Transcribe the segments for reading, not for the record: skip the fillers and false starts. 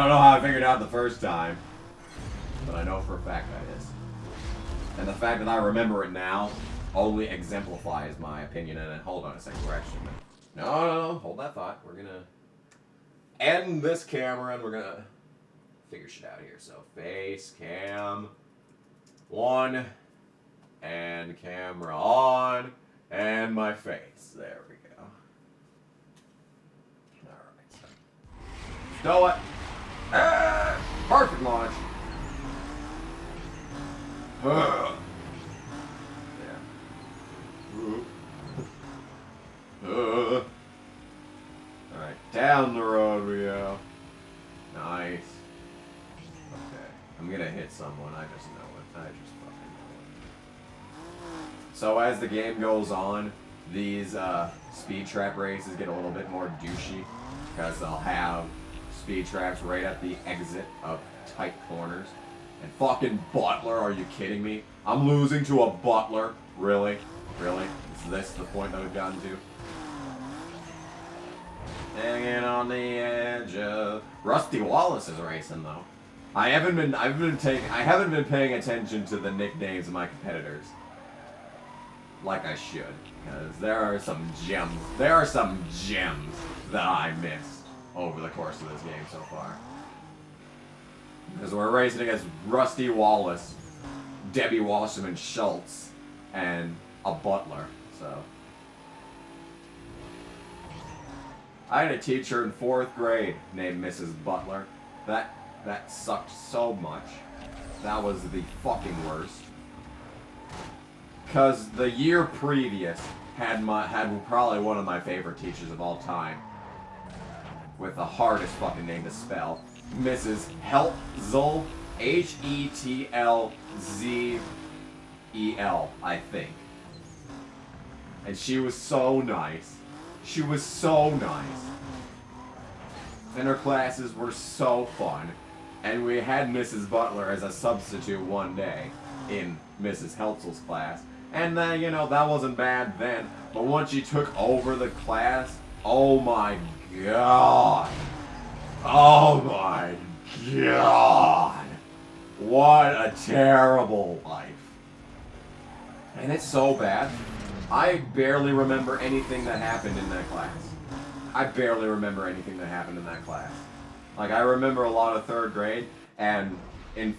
don't know how I figured it out the first time, but I know for a fact that is. And the fact that I remember it now only exemplifies my opinion. And then, hold on a second, we're actually no, hold that thought. We're gonna end this camera and we're gonna figure shit out here. So face cam 1 and camera on and my face. There we go. Alright, so know what? Perfect launch. Yeah. Alright, down the road we go. Nice. Okay, I'm gonna hit someone, I just know it. I just fucking know it. So as the game goes on, these speed trap races get a little bit more douchey, because they'll have speed traps right at the exit of tight corners. And fucking Butler, are you kidding me? I'm losing to a Butler? Really? Really? Is this the point that we've gotten to? Hanging on the edge of... Rusty Wallace is racing though. I haven't been paying attention to the nicknames of my competitors. Like I should. Because there are some gems. There are some gems that I missed over the course of this game so far. Because we're racing against Rusty Wallace, Debbie Wasserman Schultz, and a Butler, so. I had a teacher in 4th grade named Mrs. Butler. That sucked so much. That was the fucking worst. Because the year previous had probably one of my favorite teachers of all time. With the hardest fucking name to spell. Mrs. Hetzel, Hetlzell, I think. And she was so nice. She was so nice. And her classes were so fun. And we had Mrs. Butler as a substitute one day in Mrs. Hetzel's class. And then, you know, that wasn't bad then. But once she took over the class, oh my god. Oh my god. What a terrible life. And it's so bad. I barely remember anything that happened in that class. I barely remember anything that happened in that class. Like, I remember a lot of 3rd grade, and I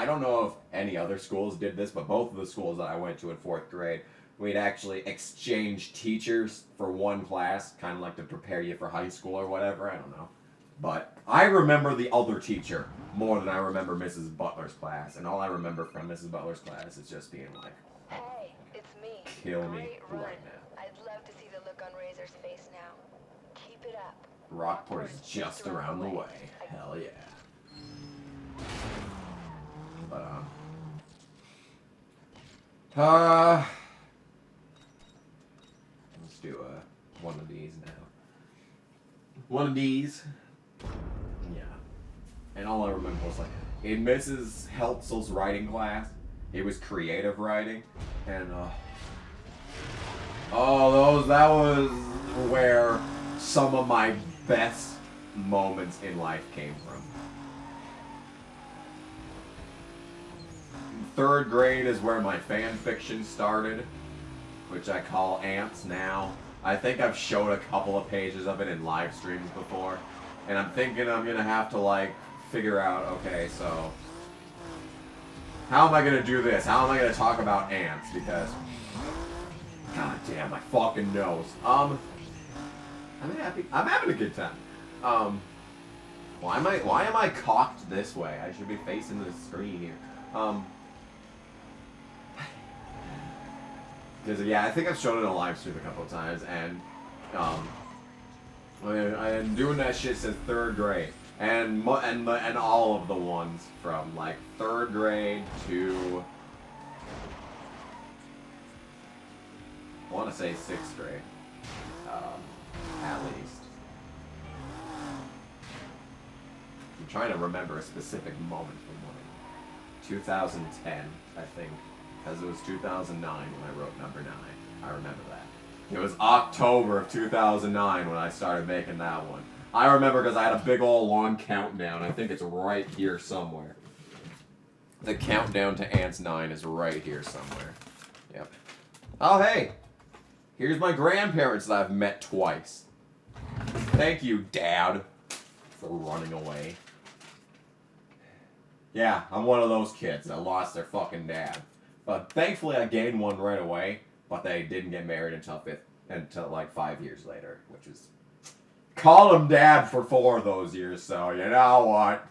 don't know if any other schools did this, but both of the schools that I went to in 4th grade, we'd actually exchange teachers for one class, kind of like to prepare you for high school or whatever, I don't know. But I remember the other teacher more than I remember Mrs. Butler's class, and all I remember from Mrs. Butler's class is just being like, hey, it's me. Kill me right now. I'd love to see the look on Razor's face now. Keep it up. Rockport is just around the way. Hell yeah. But, let's do one of these now. One of these. Yeah. And all I remember was like, in Mrs. Hetzel's writing class, it was creative writing, and that was where some of my best moments in life came from. 3rd grade is where my fan fiction started, which I call Ants now. I think I've showed a couple of pages of it in live streams before, and I'm thinking I'm gonna have to like figure out, okay, so how am I gonna do this? How am I gonna talk about ants? Because god damn my fucking nose. I'm happy. I'm having a good time. Why am I cocked this way? I should be facing the screen here. Because yeah, I think I've shown it on live stream a couple of times, and I'm doing that shit since 3rd grade, and all of the ones from like 3rd grade to I want to say 6th grade, at least. I'm trying to remember a specific moment from one. 2010, I think. Because it was 2009 when I wrote number 9. I remember that. It was October of 2009 when I started making that one. I remember because I had a big old long countdown. I think it's right here somewhere. The countdown to Ants 9 is right here somewhere. Yep. Oh, hey. Here's my grandparents that I've met twice. Thank you, Dad, for running away. Yeah, I'm one of those kids that lost their fucking dad. But thankfully I gained one right away, but they didn't get married until like 5 years later, which was... Call him Dad for 4 of those years, so you know what?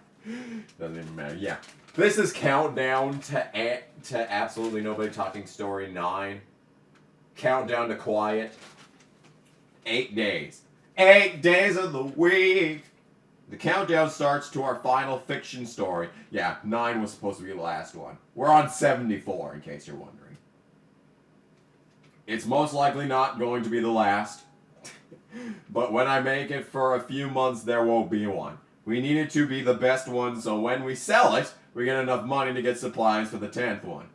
Doesn't even matter. Yeah. This is Countdown to Absolutely Nobody Talking Story 9. Countdown to Quiet. 8 days. 8 days of the week! The countdown starts to our final fiction story. Yeah, 9 was supposed to be the last one. We're on 74, in case you're wondering. It's most likely not going to be the last. But when I make it for a few months, there won't be one. We need it to be the best one, so when we sell it, we get enough money to get supplies for the 10th one.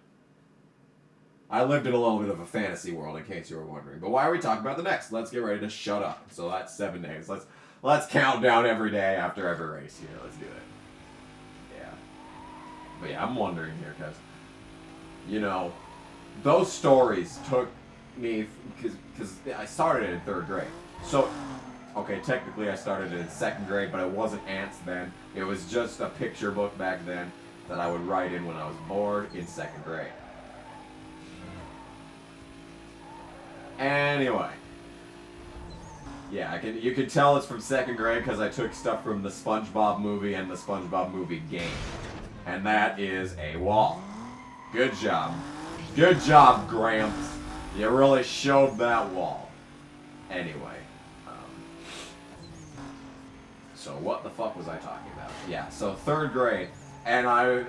I lived in a little bit of a fantasy world, in case you were wondering. But why are we talking about the next? Let's get ready to shut up. So that's 7 days. Let's count down every day after every race here. Let's do it. Yeah. But yeah, I'm wondering here, because, you know, those stories took me, because I started in 3rd grade. So, okay, technically I started in 2nd grade, but it wasn't Ants then. It was just a picture book back then that I would write in when I was bored in 2nd grade. Anyway. Yeah, you can tell it's from 2nd grade because I took stuff from the SpongeBob movie and the SpongeBob movie game. And that is a wall. Good job. Good job, Gramps. You really showed that wall. Anyway. So what the fuck was I talking about? Yeah, so 3rd grade. And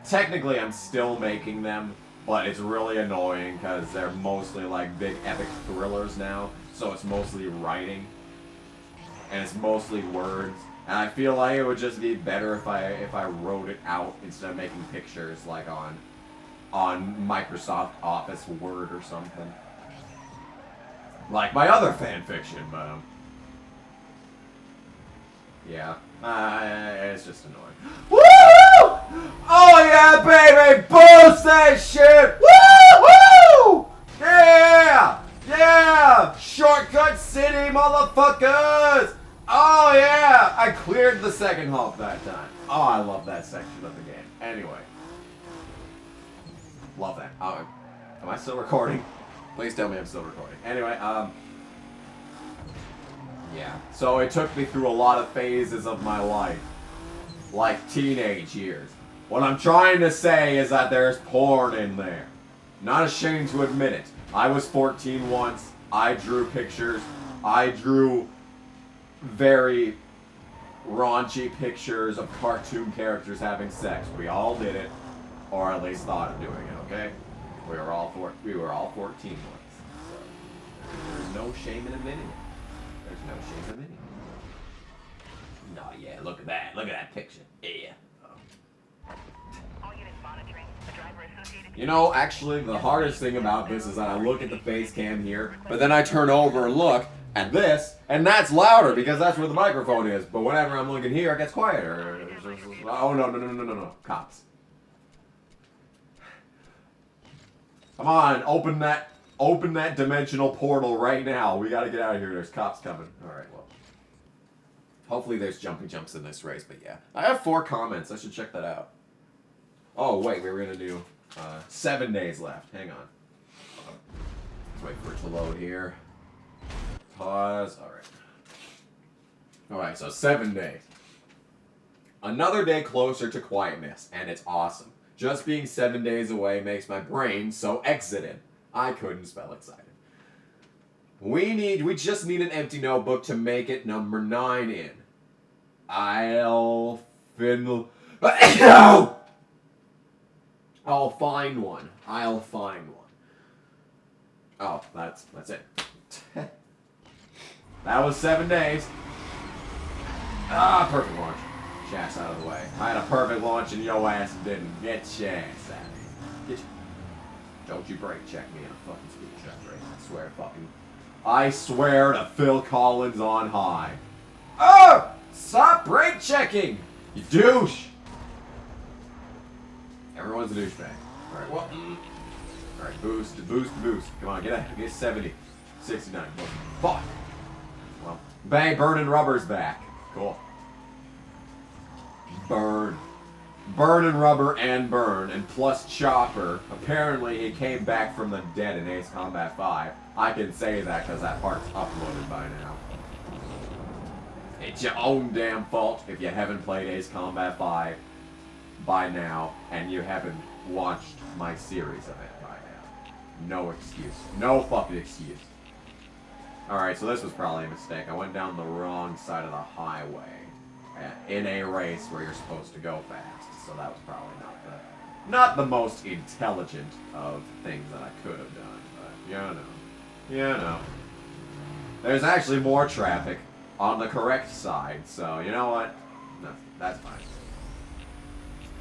technically I'm still making them, but it's really annoying because they're mostly like big epic thrillers now. So it's mostly writing, and it's mostly words, and I feel like it would just be better if I wrote it out instead of making pictures like on Microsoft Office Word or something, like my other fan fiction. But yeah, it's just annoying. Woo! Oh yeah, baby, boost that shit! Woo! Woo! Yeah! Yeah! Shortcut City, motherfuckers! Oh, yeah! I cleared the 2nd half that time. Oh, I love that section of the game. Anyway. Love that. Am I still recording? Please tell me I'm still recording. Anyway, yeah. So it took me through a lot of phases of my life. Like teenage years. What I'm trying to say is that there's porn in there. Not ashamed to admit it. I was 14 once. I drew pictures. I drew very raunchy pictures of cartoon characters having sex. We all did it, or at least thought of doing it. Okay? We were all 14 once. So there's no shame in admitting it. There's no shame in admitting it. No, yeah. Look at that. Look at that picture. Yeah. You know, actually, the hardest thing about this is that I look at the face cam here, but then I turn over and look at this, and that's louder because that's where the microphone is. But whenever I'm looking here, it gets quieter. Oh, no. Cops. Come on, open that dimensional portal right now. We gotta get out of here. There's cops coming. Alright, well. Hopefully there's jumping jumps in this race, but yeah. I have 4 comments. I should check that out. Oh, wait, we were gonna do... 7 days left. Hang on. Let's wait for it to load here. Pause. Alright. Alright, so 7 days. Another day closer to quietness, and it's awesome. Just being 7 days away makes my brain so excited. I couldn't spell excited. We just need an empty notebook to make it number 9 in. I'll find one. Oh, that's it. That was 7 days. Perfect launch. Shaft's out of the way. I had a perfect launch and yo ass didn't. Get Shaft out of here. Don't you brake check me in a fucking speed trap race. I swear to Phil Collins on high. Oh! Stop brake checking! You douche! Everyone's a douchebag. Alright, well. Alright, boost. Come on, get 70. 69. Fuck! Well, bang, burning rubber's back. Cool. Burn. Burn and rubber and burn, and plus Chopper. Apparently he came back from the dead in Ace Combat 5. I can say that because that part's uploaded by now. It's your own damn fault if you haven't played Ace Combat 5 by now, and you haven't watched my series of it by now. No excuse. No fucking excuse. Alright, so this was probably a mistake. I went down the wrong side of the highway in a race where you're supposed to go fast, so that was probably not the most intelligent of things that I could have done, but you know. There's actually more traffic on the correct side, so you know what? No, that's fine.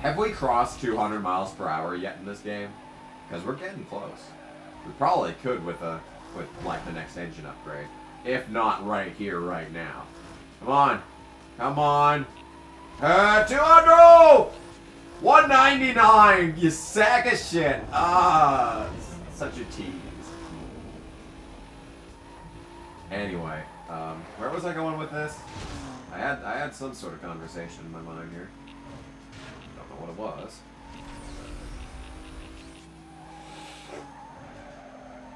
Have we crossed 200 miles per hour yet in this game? Because we're getting close. We probably could with like the next engine upgrade. If not right here, right now. Come on. Come on. 200! 199, you sack of shit. Ah, such a tease. Anyway, where was I going with this? I had some sort of conversation in my mind here. Don't know what it was.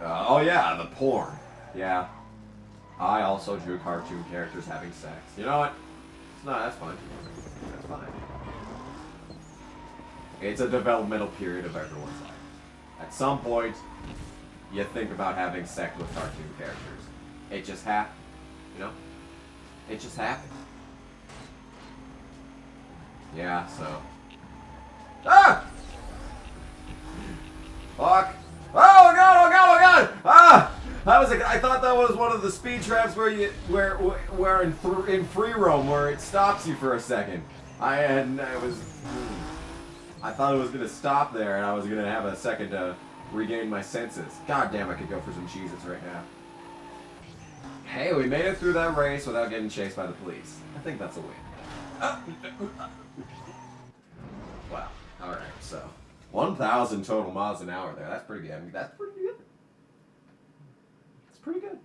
Oh yeah, the porn. Yeah. I also drew cartoon characters having sex. You know what? No, that's fine. That's fine. It's a developmental period of everyone's life. At some point, you think about having sex with cartoon characters. It just happened. You know? It just happened. Yeah, so. Ah! Fuck. Oh god, oh god, oh god! Ah! I thought that was one of the speed traps where in free roam where it stops you for a second. I thought it was gonna stop there and I was gonna have a second to regain my senses. God damn, I could go for some Cheez-Its right now. Hey, we made it through that race without getting chased by the police. I think that's a win. Wow. Alright, so 1,000 total miles an hour there. That's pretty good. I mean, that's pretty good. It's pretty good.